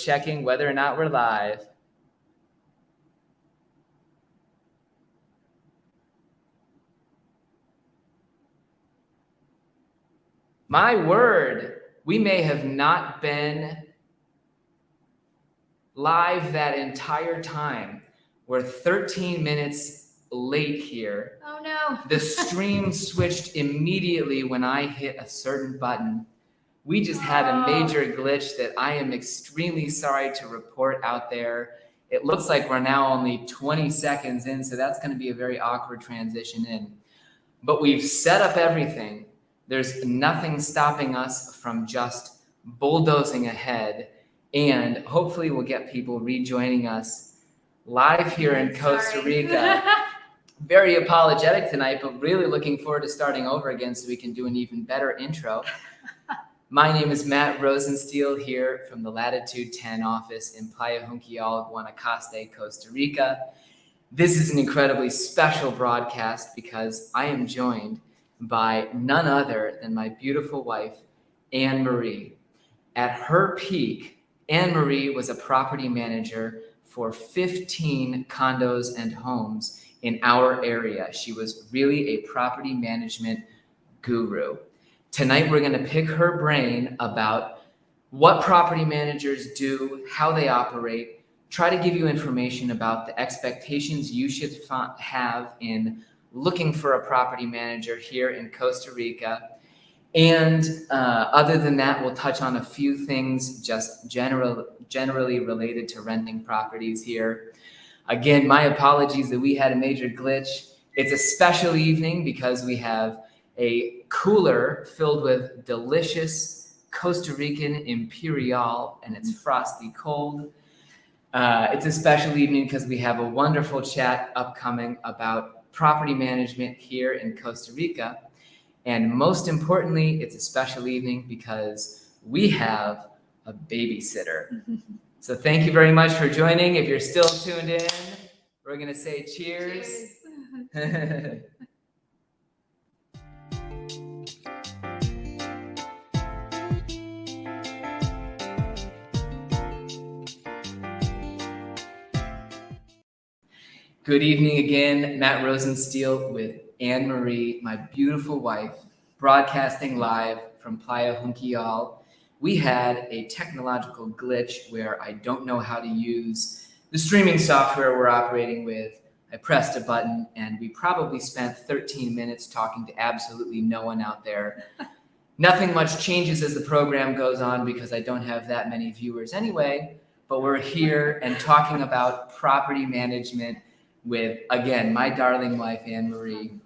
checking whether or not we're live. My word, we may have not been live that entire time. We're 13 minutes late here. Oh no. The stream switched immediately when I hit a certain button. We just had a major glitch that I am extremely sorry to report out there. It looks like we're now only 20 seconds in, so that's going to be a very awkward transition in. But we've set up everything. There's nothing stopping us from just bulldozing ahead, and hopefully we'll get people rejoining us live here in Costa Rica. Very apologetic tonight, but really looking forward to starting over again so we can do an even better intro. My name is Matt Rosenstiel here from the Latitude 10 office in Playa Junquillal, Guanacaste, Costa Rica. This is an incredibly special broadcast because I am joined by none other than my beautiful wife, Anne Marie. At her peak, Anne Marie was a property manager for 15 condos and homes in our area. She was really a property management guru. Tonight, we're going to pick her brain about what property managers do, how they operate, try to give you information about the expectations you should have in looking for a property manager here in Costa Rica. And other than that, we'll touch on a few things just generally related to renting properties here. Again, my apologies that we had a major glitch. It's a special evening because we have a cooler filled with delicious Costa Rican Imperial, and it's frosty cold. It's a special evening because we have a wonderful chat upcoming about property management here in Costa Rica. And most importantly, it's a special evening because we have a babysitter. So thank you very much for joining. If you're still tuned in, we're going to say cheers. Cheers. Good evening again, Matt Rosenstiel with Anne Marie, my beautiful wife, broadcasting live from Playa Junquillal. We had a technological glitch where I don't know how to use the streaming software we're operating with. I pressed a button and we probably spent 13 minutes talking to absolutely no one out there. Nothing much changes as the program goes on because I don't have that many viewers anyway, but we're here and talking about property management with, again, my darling wife, Anne Marie.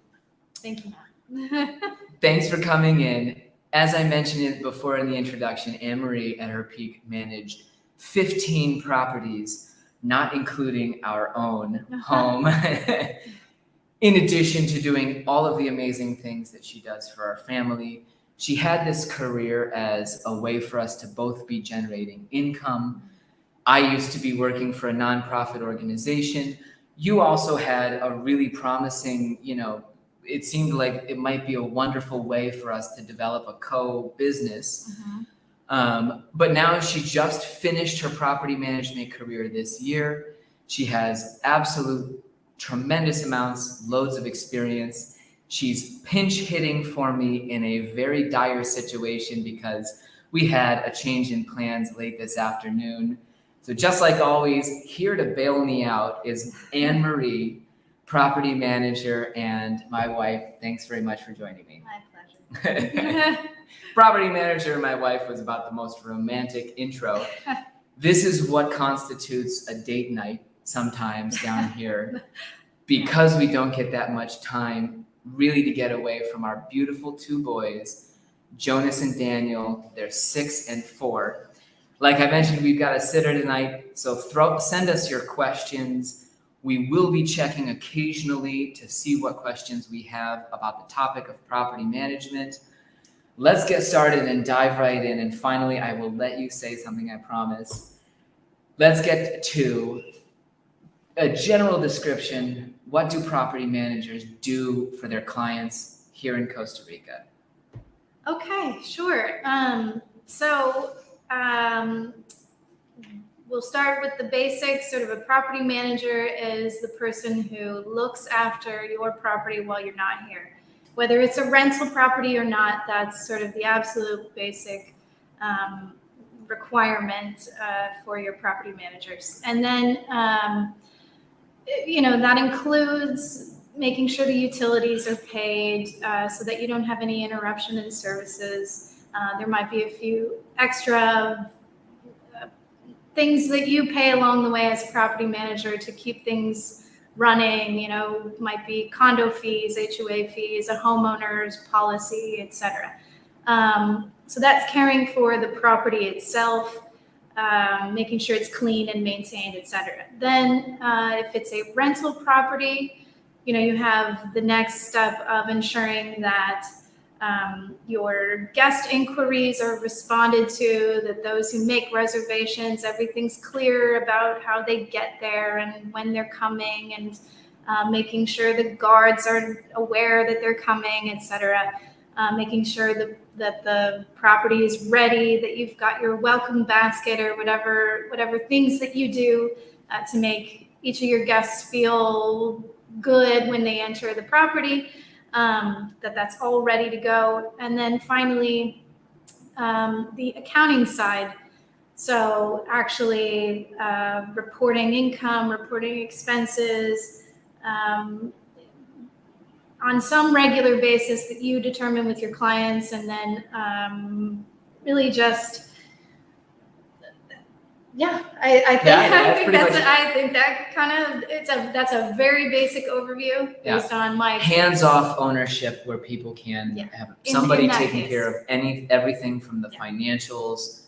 Thank you, Matt. Thanks for coming in. As I mentioned it before in the introduction, Anne Marie at her peak managed 15 properties, not including our own home, in addition to doing all of the amazing things that she does for our family. She had this career as a way for us to both be generating income. I used to be working for a nonprofit organization. You also had a really promising, it seemed like it might be a wonderful way for us to develop a co-business. But now she just finished her property management career this year. She has absolute tremendous amounts, loads of experience. She's pinch hitting for me in a very dire situation because we had a change in plans late this afternoon. So just like always, here to bail me out is Anne Marie, property manager, and my wife. Thanks very much for joining me. My pleasure. Property manager and my wife was about the most romantic intro. This is what constitutes a date night sometimes down here because we don't get that much time really to get away from our beautiful two boys, Jonas and Daniel. They're 6 and 4. Like I mentioned, we've got a sitter tonight, so send us your questions. We will be checking occasionally to see what questions we have about the topic of property management. Let's get started and dive right in. And finally, I will let you say something, I promise. Let's get to a general description. What do property managers do for their clients here in Costa Rica? Okay, sure. we'll start with the basics. Sort of a property manager is the person who looks after your property while you're not here. Whether it's a rental property or not, that's sort of the absolute basic requirement for your property managers. And then, that includes making sure the utilities are paid so that you don't have any interruption in services. There might be a few extra things that you pay along the way as a property manager to keep things running, might be condo fees, HOA fees, a homeowner's policy, etc. So that's caring for the property itself, making sure it's clean and maintained, etc. Then if it's a rental property, you have the next step of ensuring that your guest inquiries are responded to, that those who make reservations, everything's clear about how they get there and when they're coming, and making sure the guards are aware that they're coming, etc. Making sure that the property is ready, that you've got your welcome basket or whatever things that you do to make each of your guests feel good when they enter the property. That's all ready to go. And then finally, the accounting side. So actually reporting income, reporting expenses on some regular basis that you determine with your clients, and then really just, I think that kind of that's a very basic overview based on my hands-off ownership, where people can have somebody taking care of everything from the financials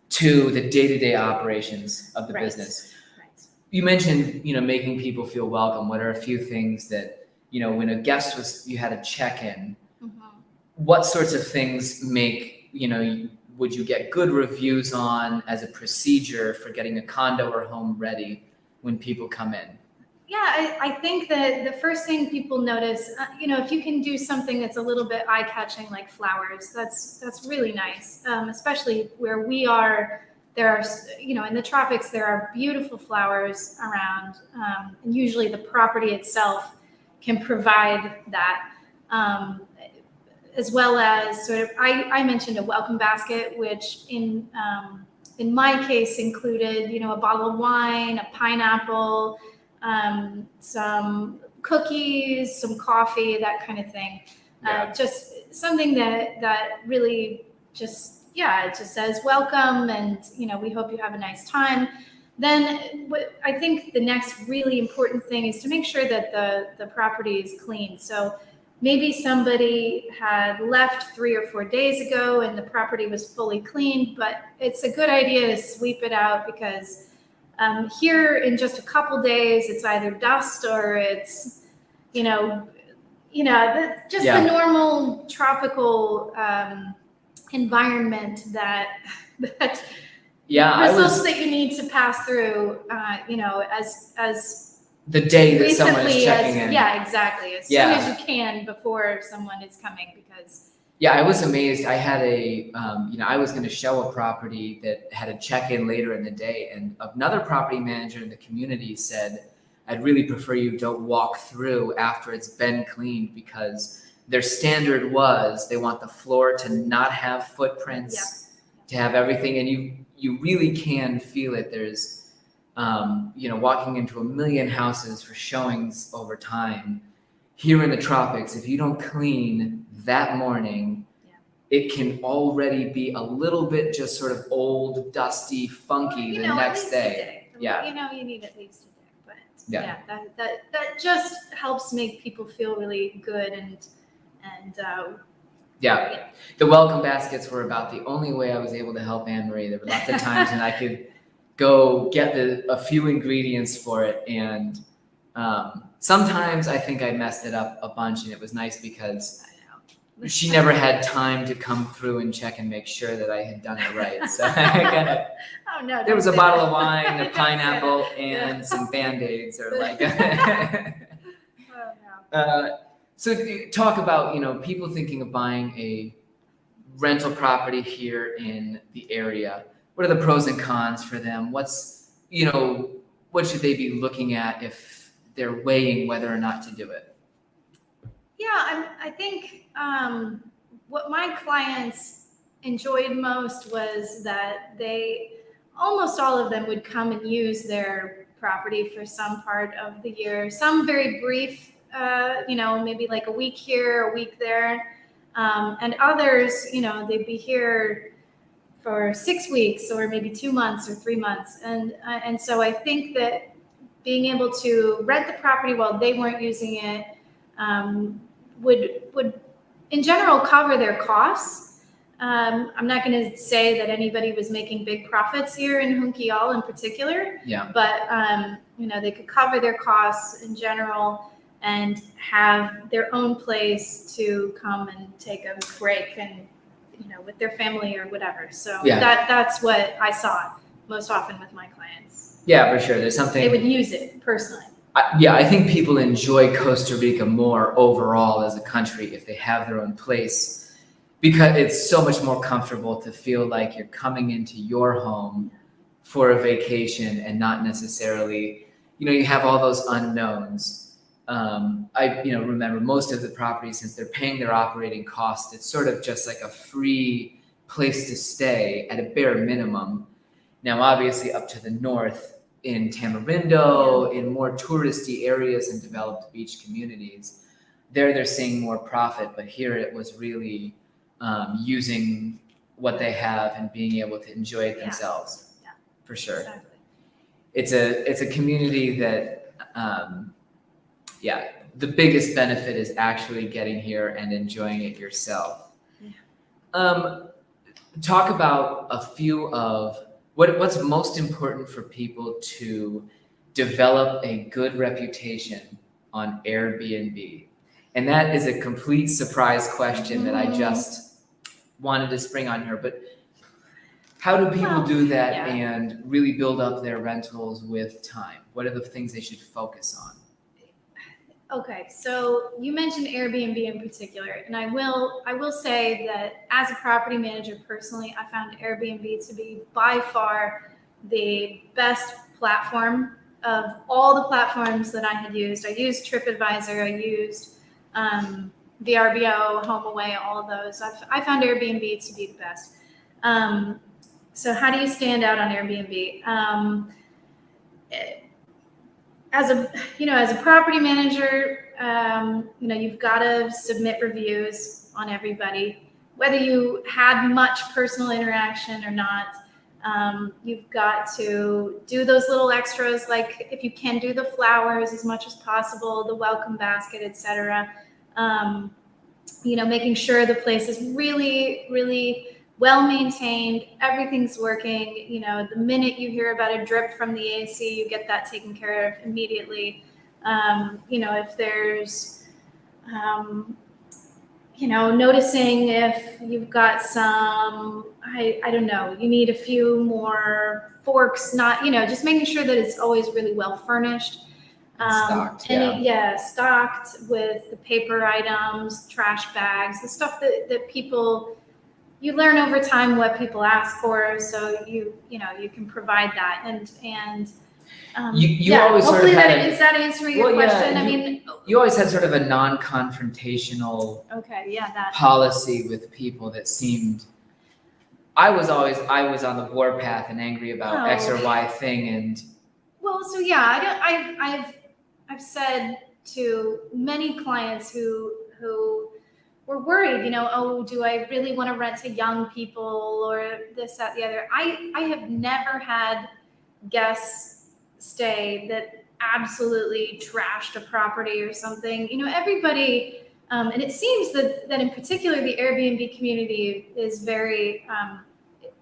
to the day-to-day operations of the business. Right. You mentioned, making people feel welcome. What are a few things that, when a guest you had a check-in, what sorts of things make, would you get good reviews on as a procedure for getting a condo or home ready when people come in? Yeah, I think that the first thing people notice, if you can do something that's a little bit eye-catching, like flowers, that's really nice. Especially where we are, there are, in the tropics, there are beautiful flowers around, and usually the property itself can provide that. As well as sort of, I mentioned a welcome basket, which in my case included, a bottle of wine, a pineapple, some cookies, some coffee, that kind of thing. Just something that really just, it just says welcome, and we hope you have a nice time. Then I think the next really important thing is to make sure that the property is clean. So maybe somebody had left 3 or 4 days ago and the property was fully cleaned, but it's a good idea to sweep it out, because here in just a couple days, it's either dust or it's, the normal tropical environment that results that you need to pass through, as the day that someone is checking in. Yeah, exactly. As soon as you can before someone is coming, because. Yeah, I was amazed. I had I was going to show a property that had a check-in later in the day, and another property manager in the community said, I'd really prefer you don't walk through after it's been cleaned, because their standard was they want the floor to not have footprints, to have everything, and you really can feel it. There's walking into a million houses for showings over time. Here in the tropics, if you don't clean that morning, it can already be a little bit just sort of old, dusty, funky the next day. You need at least a day, but that just helps make people feel really good and The welcome baskets were about the only way I was able to help Anne-Marie. There were lots of times when I could go get a few ingredients for it, and sometimes I think I messed it up a bunch, and it was nice because she never had time to come through and check and make sure that I had done it right. So there was a bottle of wine, a pineapple, and some Band-Aids, or like. So talk about people thinking of buying a rental property here in the area. What are the pros and cons for them? What's what should they be looking at if they're weighing whether or not to do it? Yeah, I think what my clients enjoyed most was that almost all of them would come and use their property for some part of the year, some very brief, maybe like a week here, a week there. And others, they'd be here for 6 weeks or maybe 2 months or 3 months. And so I think that being able to rent the property while they weren't using it would in general cover their costs. I'm not going to say that anybody was making big profits here in Junquillal in particular, but they could cover their costs in general and have their own place to come and take a break and with their family or whatever. So that's what I saw most often with my clients. Yeah, for sure. There's something they would use it personally. I think people enjoy Costa Rica more overall as a country if they have their own place, because it's so much more comfortable to feel like you're coming into your home for a vacation and not necessarily, you have all those unknowns. I remember most of the properties, since they're paying their operating costs, it's sort of just like a free place to stay at a bare minimum. Now, obviously, up to the north in Tamarindo, in more touristy areas and developed beach communities, they're seeing more profit. But here it was really using what they have and being able to enjoy it themselves. Yeah, for sure. Exactly. It's a community that. The biggest benefit is actually getting here and enjoying it yourself. Yeah. Talk about a few of what's most important for people to develop a good reputation on Airbnb. And that is a complete surprise question that I just wanted to spring on here. But how do people do that and really build up their rentals with time? What are the things they should focus on? Okay, so you mentioned Airbnb in particular, and I will say that as a property manager personally, I found Airbnb to be by far the best platform of all the platforms that I had used. I used TripAdvisor, I used VRBO, HomeAway, all of those. I found Airbnb to be the best. So how do you stand out on Airbnb? As a property manager, you've got to submit reviews on everybody, whether you had much personal interaction or not. You've got to do those little extras, like if you can do the flowers as much as possible, the welcome basket, etc. Making sure the place is really, really well maintained, everything's working. The minute you hear about a drip from the AC, you get that taken care of immediately. If there's, noticing if you've got some, I don't know, you need a few more forks, just making sure that it's always really well furnished. Stocked, stocked with the paper items, trash bags, the stuff that people, you learn over time what people ask for, so you can provide that. And you always sort of had is that answering your question? You always had sort of a non-confrontational policy with people that seemed. I was on the warpath and angry about X or Y thing, and I've said to many clients who were worried, do I really want to rent to young people or this, that, the other. I have never had guests stay that absolutely trashed a property or something. Everybody, and it seems that in particular the Airbnb community is very,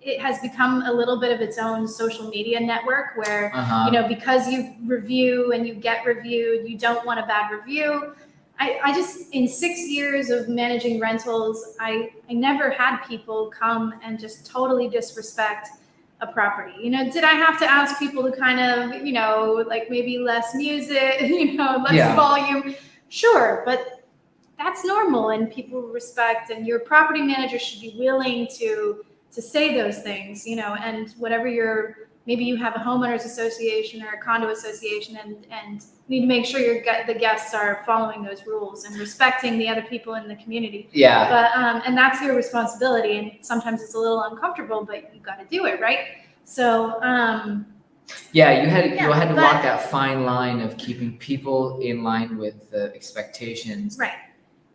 it has become a little bit of its own social media network where, because you review and you get reviewed, you don't want a bad review. I just, in 6 years of managing rentals, I never had people come and just totally disrespect a property. Did I have to ask people to kind of, like maybe less music, less volume? Sure, but that's normal and people respect, and your property manager should be willing to say those things, and whatever your maybe you have a homeowners association or a condo association, and you need to make sure the guests are following those rules and respecting the other people in the community. Yeah. But and that's your responsibility. And sometimes it's a little uncomfortable, but you got to do it, right? So yeah, you had to walk that fine line of keeping people in line with the expectations. Right.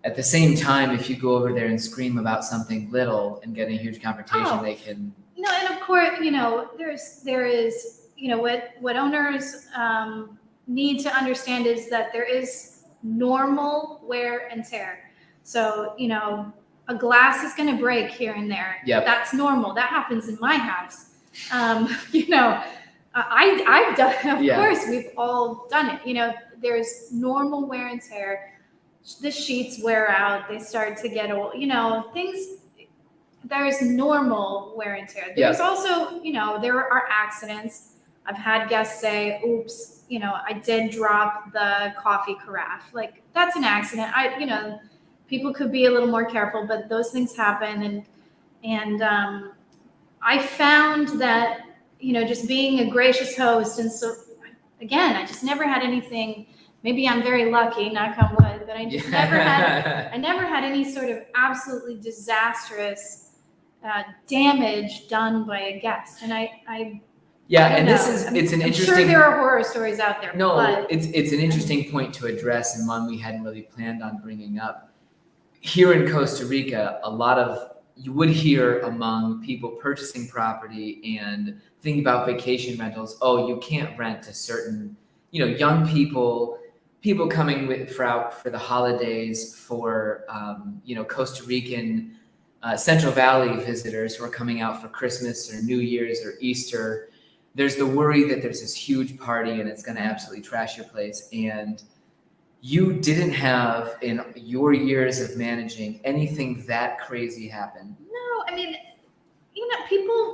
At the same time, if you go over there and scream about something little and get in a huge confrontation, they can. No, and of course, there is, what owners need to understand is that there is normal wear and tear. So, a glass is going to break here and there. Yep. That's normal. That happens in my house. I've done, of course, we've all done it. There's normal wear and tear. The sheets wear out. They start to get old, things. There's normal wear and tear. There's also, there are accidents. I've had guests say, oops, I did drop the coffee carafe. Like, that's an accident. People could be a little more careful, but those things happen. And I found that, just being a gracious host. And so, again, I just never had anything. Maybe I'm very lucky, knock on wood, but I just never had any sort of absolutely disastrous damage done by a guest. And it's an interesting. I'm sure there are horror stories out there. No, but it's an interesting point to address, and one we hadn't really planned on bringing up. Here in Costa Rica, you would hear among people purchasing property and thinking about vacation rentals. Oh, you can't rent to certain, young people coming for the holidays, for Costa Rican Central Valley visitors who are coming out for Christmas or New Year's or Easter. There's the worry that there's this huge party and it's going to absolutely trash your place. And you didn't have, in your years of managing, anything that crazy happen. No, I mean,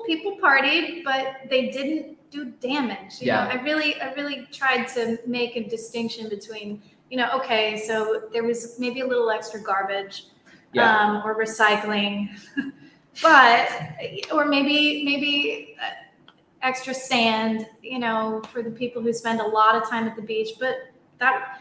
people partied, but they didn't do damage. I really tried to make a distinction between, okay, so there was maybe a little extra garbage, or recycling, or maybe extra sand, for the people who spend a lot of time at the beach. But that,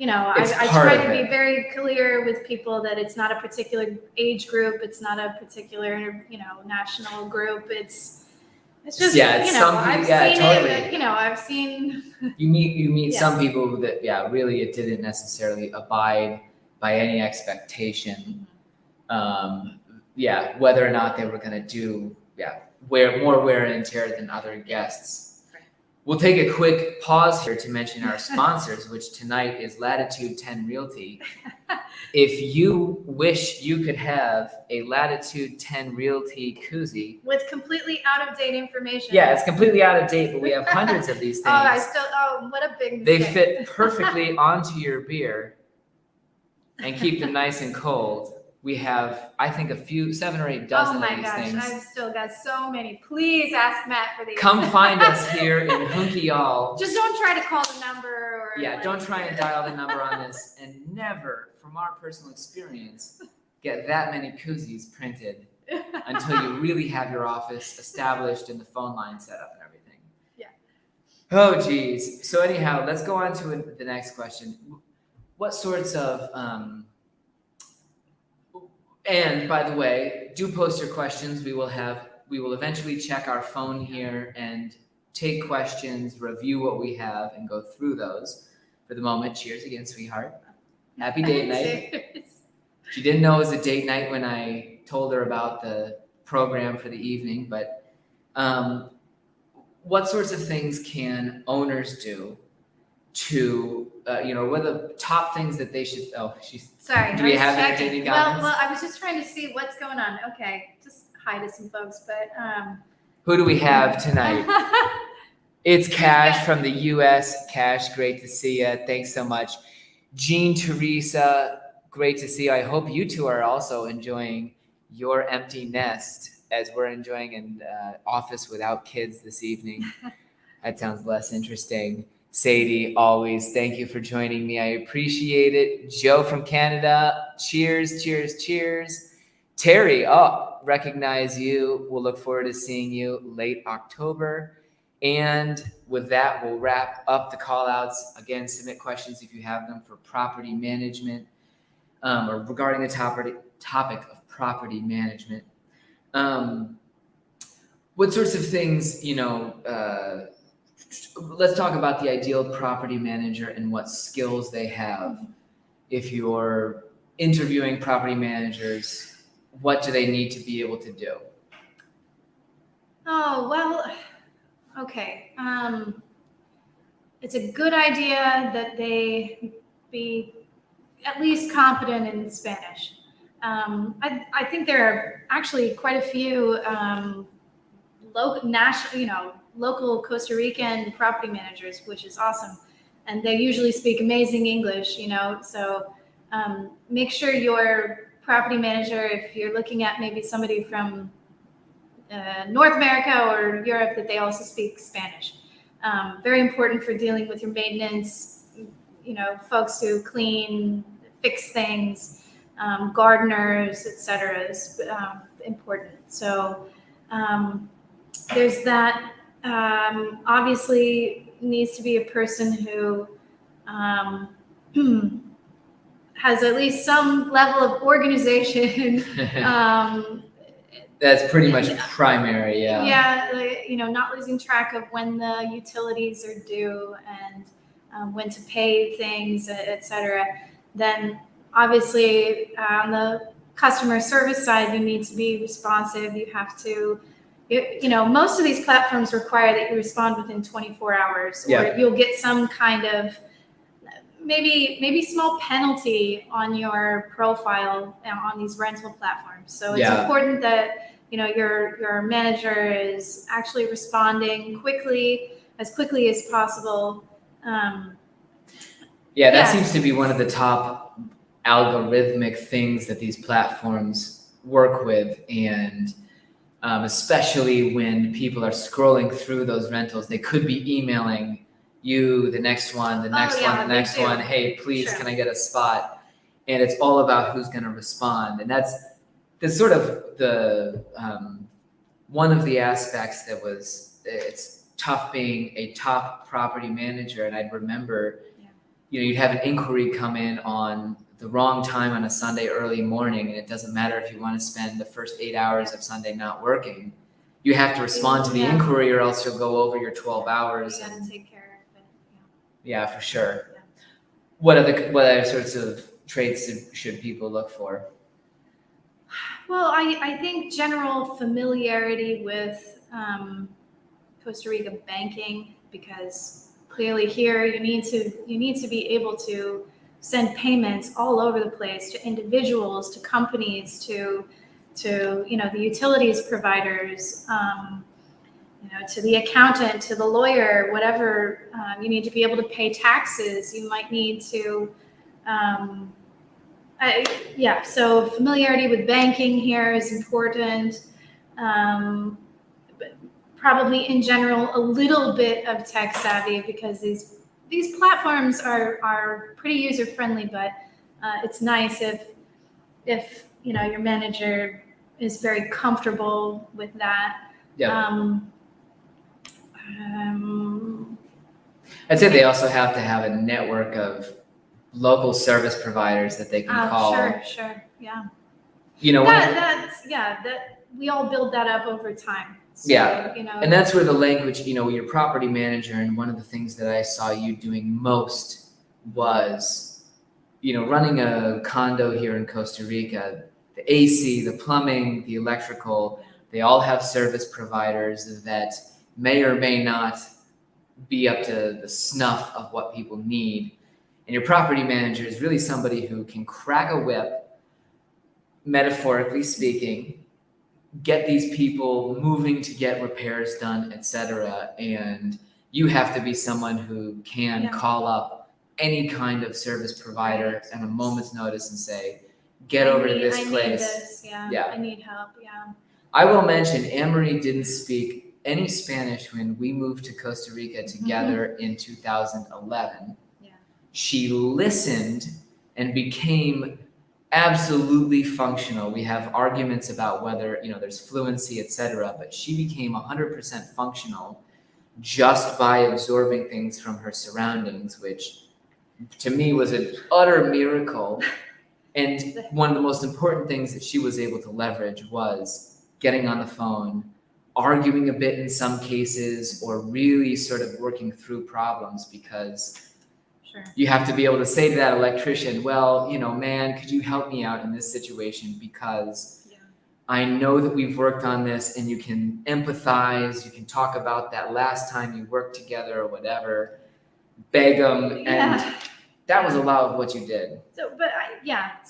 I try to be very clear with people that it's not a particular age group. It's not a particular, national group. It's just, I've seen totally. it, I've seen. You meet some people that, really it didn't necessarily abide by any expectation. Whether or not they were going to do, more wear and tear than other guests. We'll take a quick pause here to mention our sponsors, which tonight is Latitude 10 Realty. If you wish you could have a Latitude 10 Realty koozie. With completely out-of-date information. Yeah, it's completely out of date, but we have hundreds of these things. What a big mistake. They fit perfectly onto your beer and keep them nice and cold. We have, I think, 7 or 8 dozen of these things. I've still got so many. Please ask Matt for these. Come find us here in Junquillal. Just don't try to call the number. Don't try and dial the number on this. And never, from our personal experience, get that many koozies printed until you really have your office established and the phone line set up and everything. Yeah. Oh, geez. So anyhow, let's go on to the next question. What sorts of... And by the way, do post your questions. We will eventually check our phone here and take questions, review what we have, and go through those. For the moment, cheers again, sweetheart. Happy date night. She didn't know it was a date night when I told her about the program for the evening, but what sorts of things can owners do to, what are the top things that they should, sorry. Do we have any dating guidance? Well, I was just trying to see what's going on. Okay, just hi to some folks, but who do we have tonight? It's Cash from the U.S. Cash, great to see you. Thanks so much. Jean Teresa, great to see you. I hope you two are also enjoying your empty nest as we're enjoying an office without kids this evening. That sounds less interesting. Sadie, always, thank you for joining me. I appreciate it. Joe from Canada, cheers, cheers, cheers. Terry, recognize you. We'll look forward to seeing you late October. And with that, we'll wrap up the call outs. Again, submit questions if you have them for property management or regarding the topic of property management. What sorts of things, let's talk about the ideal property manager and what skills they have. If you're interviewing property managers, what do they need to be able to do? Oh, well, okay. It's a good idea that they be at least competent in Spanish. I think there are actually quite a few local Costa Rican property managers, which is awesome. And they usually speak amazing English, so make sure your property manager, if you're looking at maybe somebody from North America or Europe, that they also speak Spanish. Very important for dealing with your maintenance, folks who clean, fix things, gardeners, etc. is important. So there's that. Obviously, needs to be a person who has at least some level of organization. That's pretty much primary, yeah. Yeah, not losing track of when the utilities are due and when to pay things, etc. Then obviously on the customer service side, you need to be responsive. You have to, most of these platforms require that you respond within 24 hours, or you'll get some kind of maybe small penalty on your profile on these rental platforms. So it's important that your manager is actually responding as quickly as possible. That seems to be one of the top algorithmic things that these platforms work with, and especially when people are scrolling through those rentals, they could be emailing you the next one, the next one. Hey, please, can I get a spot? And it's all about who's going to respond, and that's sort of the one of the aspects that it's tough being a top property manager. And I'd remember, you'd have an inquiry come in on the wrong time on a Sunday early morning, and it doesn't matter if you want to spend the first 8 hours of Sunday not working. You have to respond to the inquiry, or else you'll go over your 12 hours. You got to take care of it. Yeah, for sure. Yeah. What other sorts of traits should people look for? Well, I think general familiarity with Costa Rica banking, because clearly here you need to be able to send payments all over the place to individuals, to companies, to the utilities providers, to the accountant, to the lawyer, whatever. You need to be able to pay taxes. You might need to. So familiarity with banking here is important. But probably in general, a little bit of tech savvy, because these platforms are pretty user friendly, but it's nice if your manager is very comfortable with that. I'd say they also have to have a network of local service providers that they can call. Sure, yeah. That we all build that up over time. So, and that's where the language, your property manager, and one of the things that I saw you doing most was, running a condo here in Costa Rica. The AC, the plumbing, the electrical, they all have service providers that may or may not be up to the snuff of what people need. And your property manager is really somebody who can crack a whip, metaphorically speaking, get these people moving to get repairs done, etc. And you have to be someone who can call up any kind of service provider at a moment's notice and say, get over to this place. I need help. I will mention, Anne-Marie didn't speak any Spanish when we moved to Costa Rica together in 2011. She listened and became absolutely functional. We have arguments about whether, there's fluency, etc., but she became 100% functional just by absorbing things from her surroundings, which to me was an utter miracle. And one of the most important things that she was able to leverage was getting on the phone, arguing a bit in some cases, or really sort of working through problems, because Sure. you have to be able to say to that electrician, well, man, could you help me out in this situation? Because I know that we've worked on this, and you can empathize, you can talk about that last time you worked together or whatever, beg them, and that was a lot of what you did. So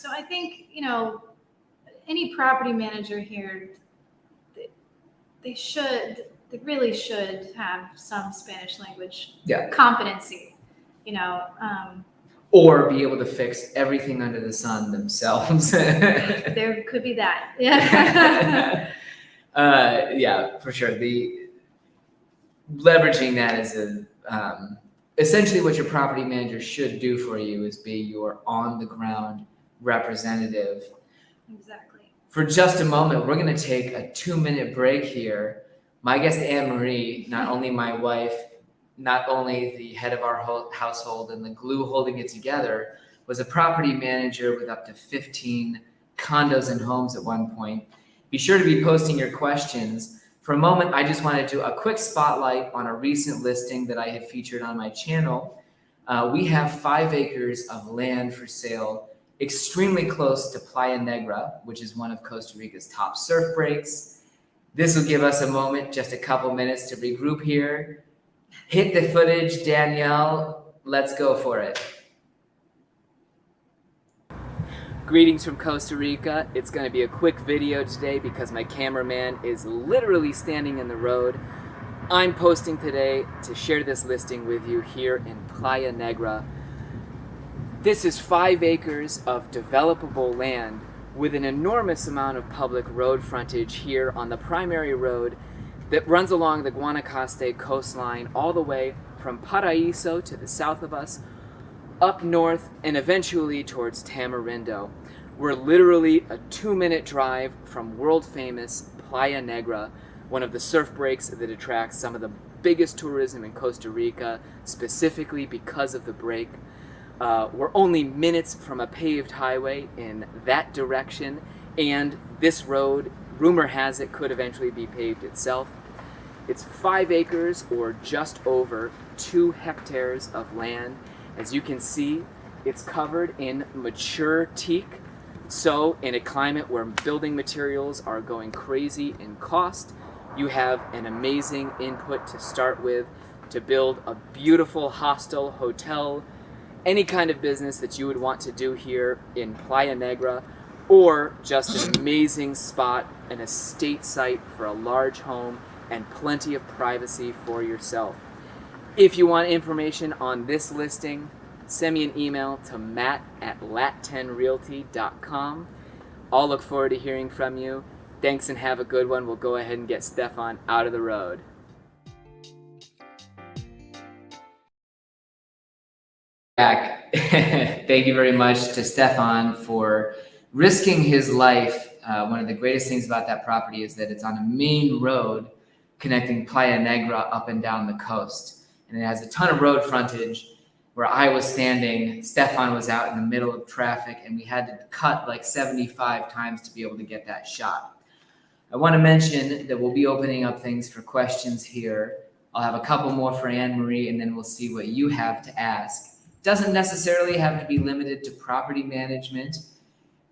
I think, any property manager here, they really should have some Spanish language competency, Or be able to fix everything under the sun themselves. There could be that. Yeah. For sure. The leveraging that is essentially what your property manager should do for you is be your on the ground representative. Exactly. For just a moment, we're going to take a 2-minute break here. My guest, Anne-Marie, not only my wife, not only the head of our household and the glue holding it together, was a property manager with up to 15 condos and homes at one point. Be sure to be posting your questions. For a moment, I just wanted to do a quick spotlight on a recent listing that I had featured on my channel. We have 5 acres of land for sale, extremely close to Playa Negra, which is one of Costa Rica's top surf breaks. This will give us a moment, just a couple minutes to regroup here. Hit the footage, Danielle. Let's go for it. Greetings from Costa Rica. It's going to be a quick video today because my cameraman is literally standing in the road. I'm posting today to share this listing with you here in Playa Negra. This is 5 acres of developable land with an enormous amount of public road frontage here on the primary road that runs along the Guanacaste coastline all the way from Paraíso to the south of us, up north, and eventually towards Tamarindo. We're literally a 2-minute drive from world-famous Playa Negra, one of the surf breaks that attracts some of the biggest tourism in Costa Rica, specifically because of the break. We're only minutes from a paved highway in that direction, and this road, rumor has it, could eventually be paved itself. It's 5 acres or just over 2 hectares of land. As you can see, it's covered in mature teak. So in a climate where building materials are going crazy in cost, you have an amazing input to start with to build a beautiful hostel, hotel, any kind of business that you would want to do here in Playa Negra, or just an amazing spot, an estate site for a large home and plenty of privacy for yourself. If you want information on this listing, send me an email to matt@lat10realty.com. I'll look forward to hearing from you. Thanks and have a good one. We'll go ahead and get Stefan out of the road. Back. Thank you very much to Stefan for risking his life. One of the greatest things about that property is that it's on a main road connecting Playa Negra up and down the coast. And it has a ton of road frontage. Where I was standing, Stefan was out in the middle of traffic, and we had to cut like 75 times to be able to get that shot. I want to mention that we'll be opening up things for questions here. I'll have a couple more for Anne-Marie, and then we'll see what you have to ask. Doesn't necessarily have to be limited to property management.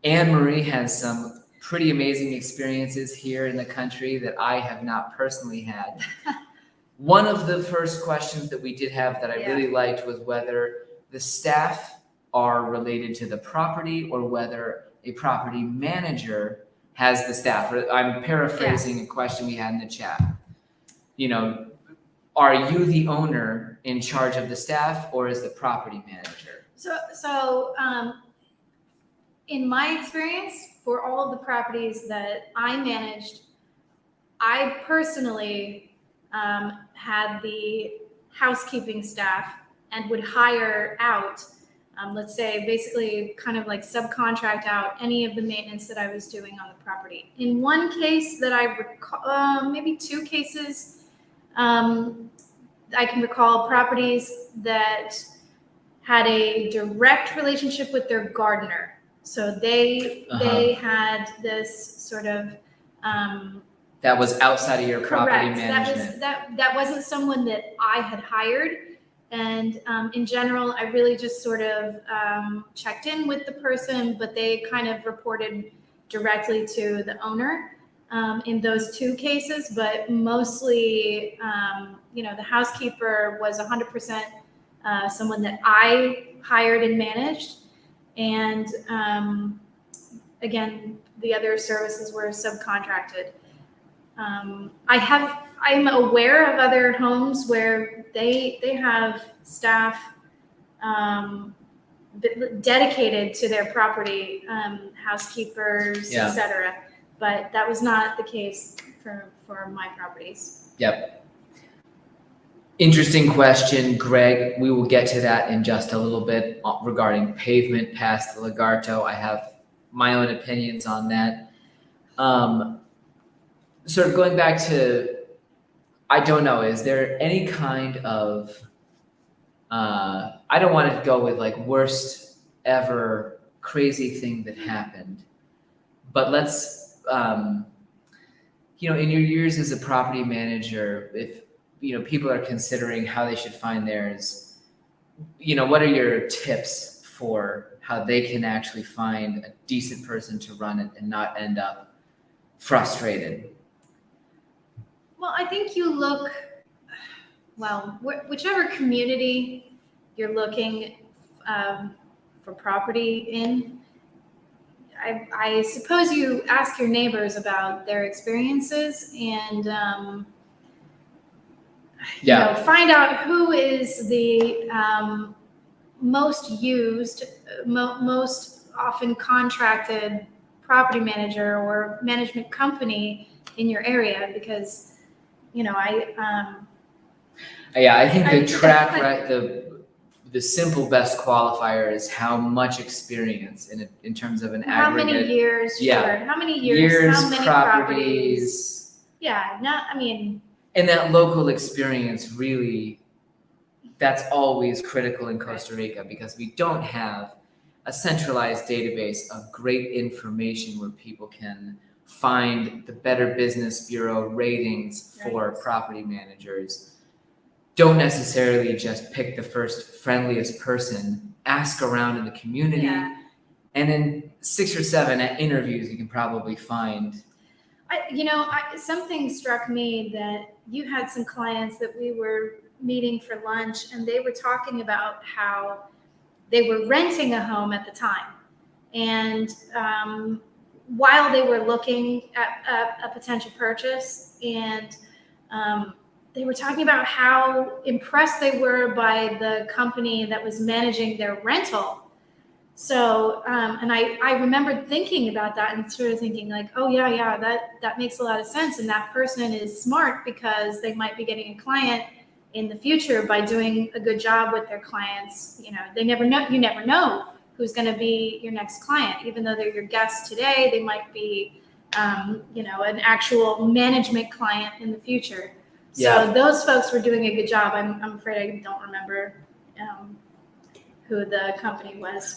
Anne-Marie has some pretty amazing experiences here in the country that I have not personally had. One of the first questions that we did have that I really liked was whether the staff are related to the property or whether a property manager has the staff. I'm paraphrasing a question we had in the chat. Are you the owner in charge of the staff or is the property manager? So in my experience, for all of the properties that I managed, I personally had the housekeeping staff and would hire out, let's say, basically kind of like subcontract out any of the maintenance that I was doing on the property. In one case that I recall, maybe 2 cases, I can recall properties that had a direct relationship with their gardener. So they had this sort of that was outside of your property correct. management. That wasn't someone that I had hired. And in general, I really just sort of checked in with the person, but they kind of reported directly to the owner in those two cases. But mostly, the housekeeper was 100% someone that I hired and managed. And again, the other services were subcontracted. I'm aware of other homes where they have staff dedicated to their property, housekeepers, Yeah. etc. But that was not the case for my properties. Yep. Interesting question, Greg. We will get to that in just a little bit regarding pavement past the Lagarto. I have my own opinions on that. Sort of going back to, I don't know, is there any kind of, I don't want to go with like worst ever crazy thing that happened, but let's, in your years as a property manager, if, people are considering how they should find theirs, what are your tips for how they can actually find a decent person to run it and not end up frustrated? Well, I think you look, whichever community you're looking for property in, I suppose you ask your neighbors about their experiences and find out who is the most used, most often contracted property manager or management company in your area, because I think the simple best qualifier is how much experience in terms of an how aggregate. many years? Yeah. Sure. How many years? How many properties. Yeah. And that local experience really, that's always critical in Costa Rica, because we don't have a centralized database of great information where people can find the Better Business Bureau ratings for property managers. Don't necessarily just pick the first friendliest person, ask around in the community, and in 6 or 7 interviews, you can probably find. Something struck me that you had some clients that we were meeting for lunch, and they were talking about how they were renting a home at the time. And while they were looking at a potential purchase, and they were talking about how impressed they were by the company that was managing their rental. So, and I remembered thinking about that and sort of thinking like, oh yeah, that makes a lot of sense. And that person is smart because they might be getting a client in the future by doing a good job with their clients. You never know who's going to be your next client. Even though they're your guest today, they might be, an actual management client in the future. So those folks were doing a good job. I'm afraid I don't remember who the company was.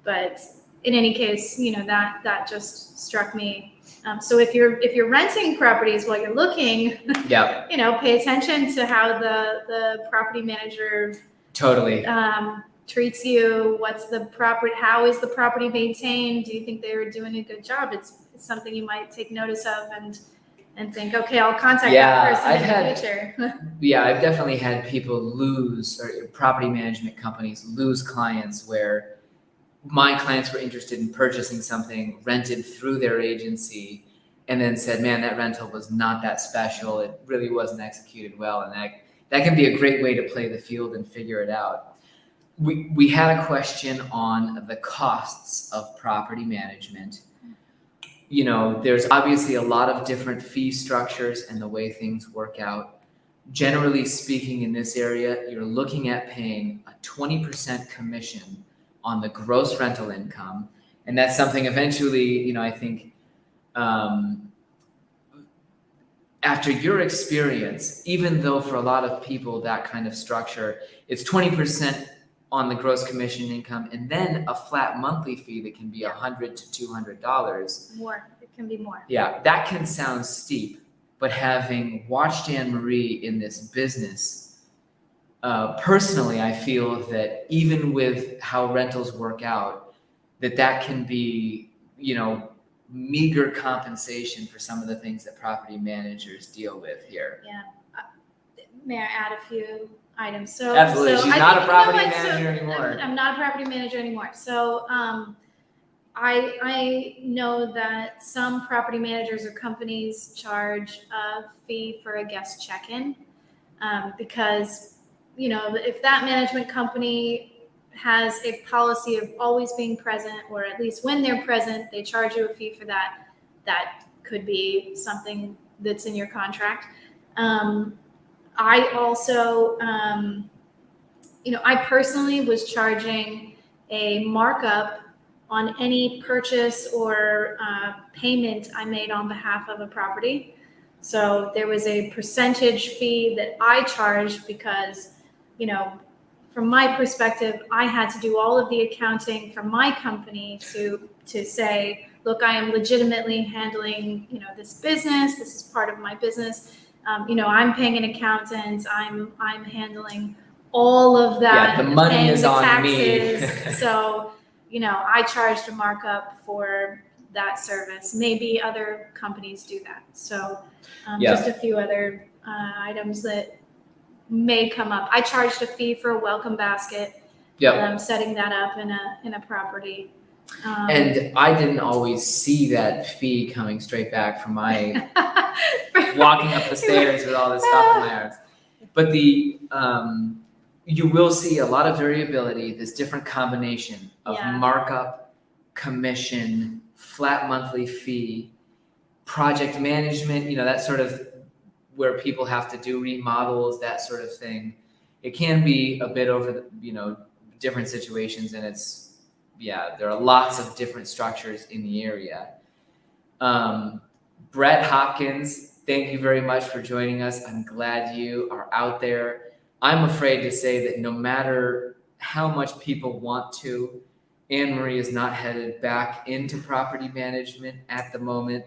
But in any case, that just struck me. So if you're renting properties while you're looking, pay attention to how the property manager totally treats you. How is the property maintained? Do you think they were doing a good job? It's something you might take notice of and think, okay, I'll contact that person in the future. I've definitely had people lose, or property management companies lose clients where my clients were interested in purchasing something, rented through their agency, and then said, man, that rental was not that special. It really wasn't executed well. And that can be a great way to play the field and figure it out. We had a question on the costs of property management. There's obviously a lot of different fee structures and the way things work out. Generally speaking, in this area, you're looking at paying a 20% commission on the gross rental income. And that's something eventually, I think after your experience, even though for a lot of people that kind of structure, it's 20% on the gross commission income and then a flat monthly fee that can be $100 to $200. More. It can be more. Yeah, that can sound steep, but having watched Anne Marie in this business, personally, I feel that even with how rentals work out, that can be, meager compensation for some of the things that property managers deal with here. Yeah. May I add a few items? So Absolutely. So She's not a property manager anymore. I'm not a property manager anymore. So I know that some property managers or companies charge a fee for a guest check-in because, if that management company has a policy of always being present, or at least when they're present, they charge you a fee for that. That could be something that's in your contract. I also, I personally was charging a markup on any purchase or payment I made on behalf of a property. So there was a percentage fee that I charged because, from my perspective, I had to do all of the accounting for my company to say, look, I am legitimately handling, this business. This is part of my business. I'm paying an accountant. I'm handling all of that. Yeah, the money is on taxes. me. So, I charged a markup for that service. Maybe other companies do that. So, just a few other items that may come up. I charged a fee for a welcome basket. Setting that up in a property. And I didn't always see that fee coming straight back from my walking up the stairs with all this stuff in my arms. But you will see a lot of variability, this different combination of markup, commission, flat monthly fee, project management, that sort of where people have to do remodels, that sort of thing. It can be a bit over, different situations, and there are lots of different structures in the area. Brett Hopkins, thank you very much for joining us. I'm glad you are out there. I'm afraid to say that no matter how much people want to, Anne Marie is not headed back into property management at the moment.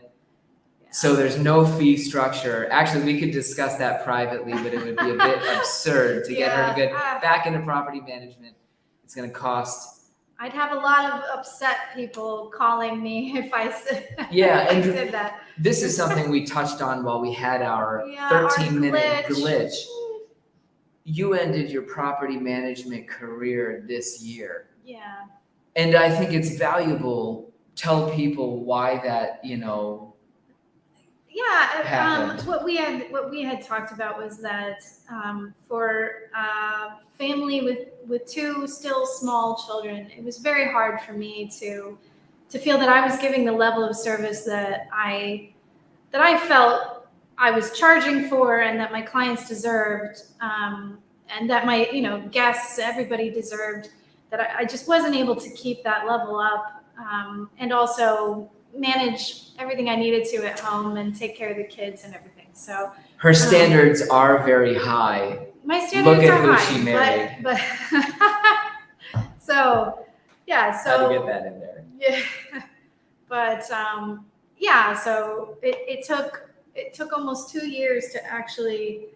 So there's no fee structure. Actually, we could discuss that privately, but it would be a bit absurd to get her to get back into property management. It's going to cost. I'd have a lot of upset people calling me if I said, said that. This is something we touched on while we had our 13-minute glitch. You ended your property management career this year. Yeah. And I think it's valuable. Tell people why that, what we had talked about was that for family with two still small children, it was very hard for me to feel that I was giving the level of service that I felt I was charging for, and that my clients deserved, and that my guests, everybody deserved. That I just wasn't able to keep that level up, and also manage everything I needed to at home and take care of the kids and everything. So her standards are very high. My standards are high. Look at who she married. But so had to get that in there. Yeah, but so it took almost 2 years to actually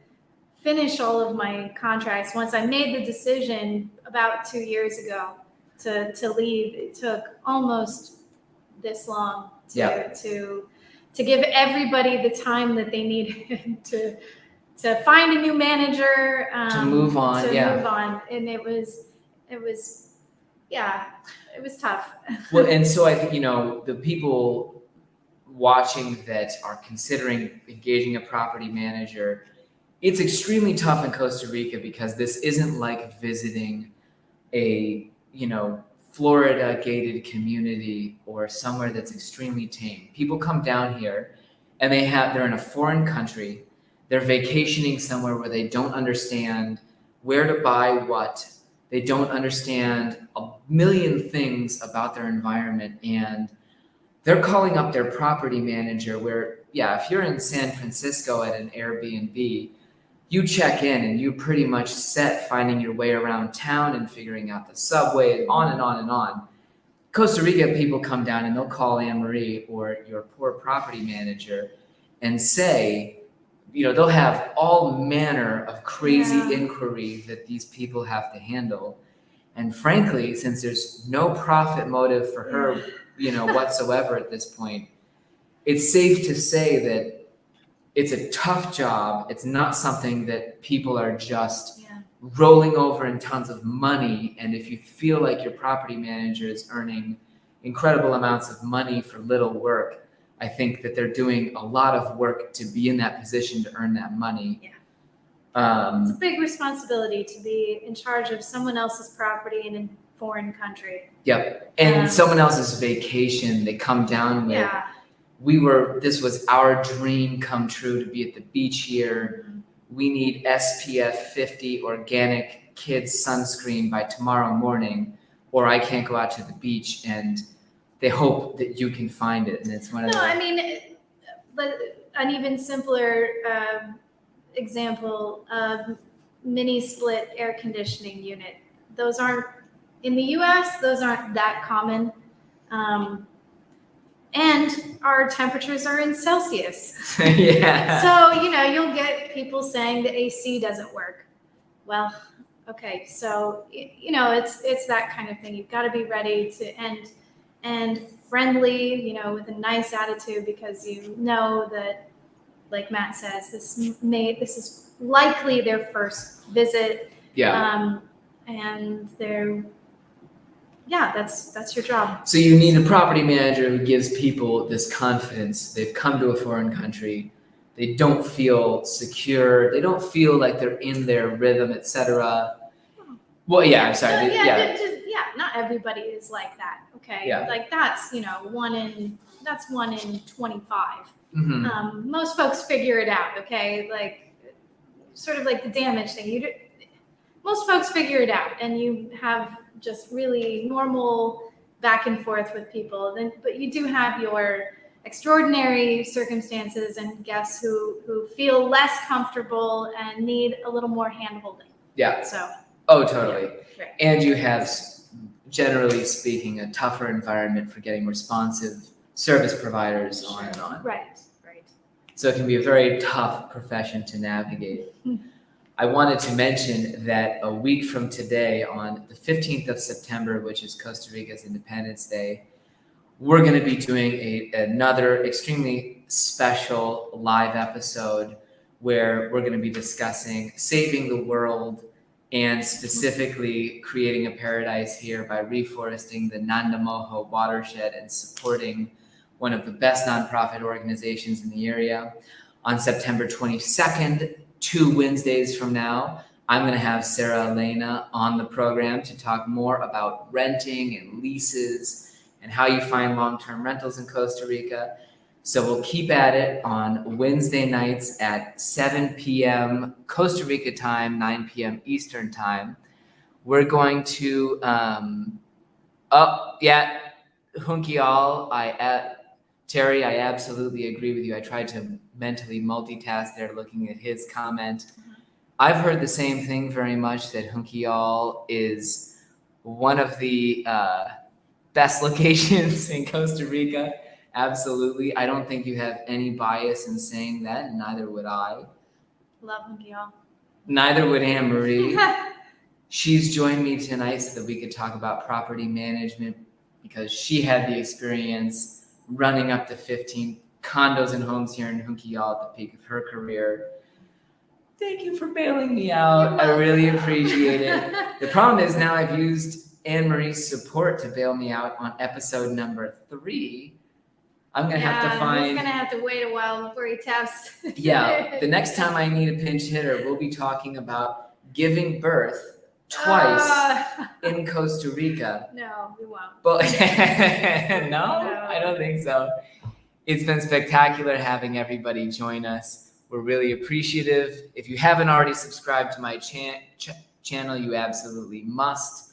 finish all of my contracts. Once I made the decision about 2 years ago to leave, it took almost this long to give everybody the time that they needed to find a new manager, to move on, and it was tough. Well, and so I think the people watching that are considering engaging a property manager, it's extremely tough in Costa Rica because this isn't like visiting a Florida gated community or somewhere that's extremely tame. People come down here and they're in a foreign country. They're vacationing somewhere where they don't understand where to buy what. They don't understand a million things about their environment, and they're calling up their property manager where, if you're in San Francisco at an Airbnb, you check in and you're pretty much set finding your way around town and figuring out the subway and on and on and on. Costa Rica people come down and they'll call Anne Marie or your poor property manager and say, they'll have all manner of crazy inquiry that these people have to handle. And frankly, since there's no profit motive for her, whatsoever at this point, it's safe to say that it's a tough job. It's not something that people are just rolling over in tons of money. And if you feel like your property manager is earning incredible amounts of money for little work, I think that they're doing a lot of work to be in that position to earn that money. It's a big responsibility to be in charge of someone else's property in a foreign country. Yep. And someone else's vacation. They come down with, this was our dream come true to be at the beach here. We need SPF 50 organic kids sunscreen by tomorrow morning, or I can't go out to the beach, and they hope that you can find it. And it's one of an even simpler example of mini split air conditioning unit. Those aren't in the US, those aren't that common. And our temperatures are in Celsius. So, you'll get people saying the AC doesn't work. Well, okay. So, it's that kind of thing. You've got to be ready to and friendly, with a nice attitude, because you know that, like Matt says, this is likely their first visit. And that's your job. So you need a property manager who gives people this confidence. They've come to a foreign country. They don't feel secure. They don't feel like they're in their rhythm, etc. Well, I'm sorry. Not everybody is like that. Okay. Like that's, one in 25. Most folks figure it out. Okay. Like sort of like the damage thing. Most folks figure it out, and you have just really normal back and forth with people. But you do have your extraordinary circumstances and guests who feel less comfortable and need a little more hand-holding. So. Oh, totally. Right. And you have, generally speaking, a tougher environment for getting responsive service providers on and on. Right. So it can be a very tough profession to navigate. I wanted to mention that a week from today, on the 15th of September, which is Costa Rica's Independence Day, we're going to be doing another extremely special live episode where we're going to be discussing saving the world and specifically creating a paradise here by reforesting the Nandamojo watershed and supporting one of the best nonprofit organizations in the area. On September 22nd, 2 Wednesdays from now, I'm going to have Sarah Elena on the program to talk more about renting and leases and how you find long-term rentals in Costa Rica. So we'll keep at it on Wednesday nights at 7 p.m. Costa Rica time, 9 p.m. Eastern time. We're going to, Junquillal, Terry, I absolutely agree with you. I tried to mentally multitask there looking at his comment. I've heard the same thing very much, that Junquillal is one of the best locations in Costa Rica. Absolutely. I don't think you have any bias in saying that, and neither would I. Love Junquillal. Neither would Anne Marie. She's joined me tonight so that we could talk about property management, because she had the experience running up to 15 condos and homes here in Junquillal at the peak of her career. Thank you for bailing me out. I really appreciate it. The problem is now I've used Anne Marie's support to bail me out on episode number 3. I'm going to have to find... He's going to have to wait a while before he taps. The next time I need a pinch hitter, we'll be talking about giving birth twice in Costa Rica. No, we won't. But no, I don't think so. It's been spectacular having everybody join us. We're really appreciative. If you haven't already subscribed to my channel, you absolutely must.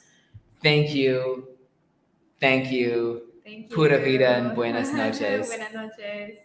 Thank you. Pura vida and buenas noches. Buenas noches.